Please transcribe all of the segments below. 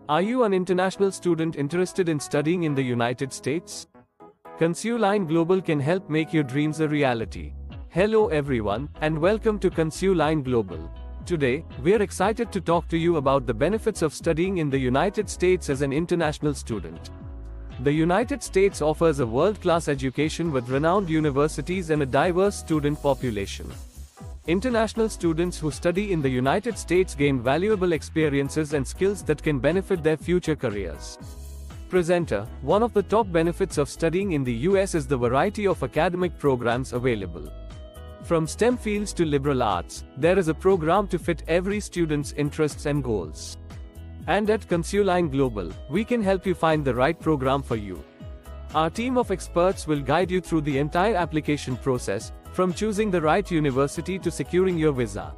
Are you an international student interested in studying in the United States? Consuline Global can help make your dreams a reality. Hello everyone, and welcome to Consuline Global. Today, we're excited to talk to you about the benefits of studying in the United States as an international student. The United States offers a world-class education with renowned universities and a diverse student population. International students who study in the United States gain valuable experiences and skills that can benefit their future careers. Presenter, one of the top benefits of studying in the US is the variety of academic programs available. From STEM fields to liberal arts, there is a program to fit every student's interests and goals. And at Consuline Global, we can help you find the right program for you. Our team of experts will guide you through the entire application process, from choosing the right university to securing your visa.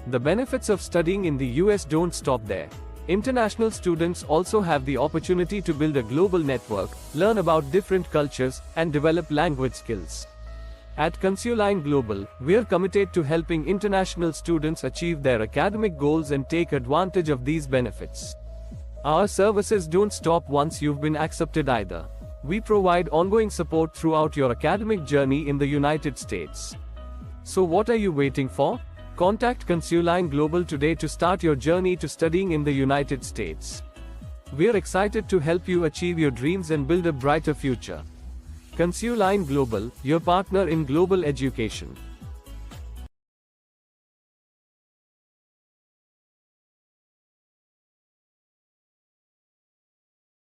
The benefits of studying in the US don't stop there. International students also have the opportunity to build a global network, learn about different cultures, and develop language skills. At Consuline Global, we're committed to helping international students achieve their academic goals and take advantage of these benefits. Our services don't stop once you've been accepted either. We provide ongoing support throughout your academic journey in the United States. So what are you waiting for? Contact Consuline Global today to start your journey to studying in the United States. We're excited to help you achieve your dreams and build a brighter future. Consuline Global, your partner in global education.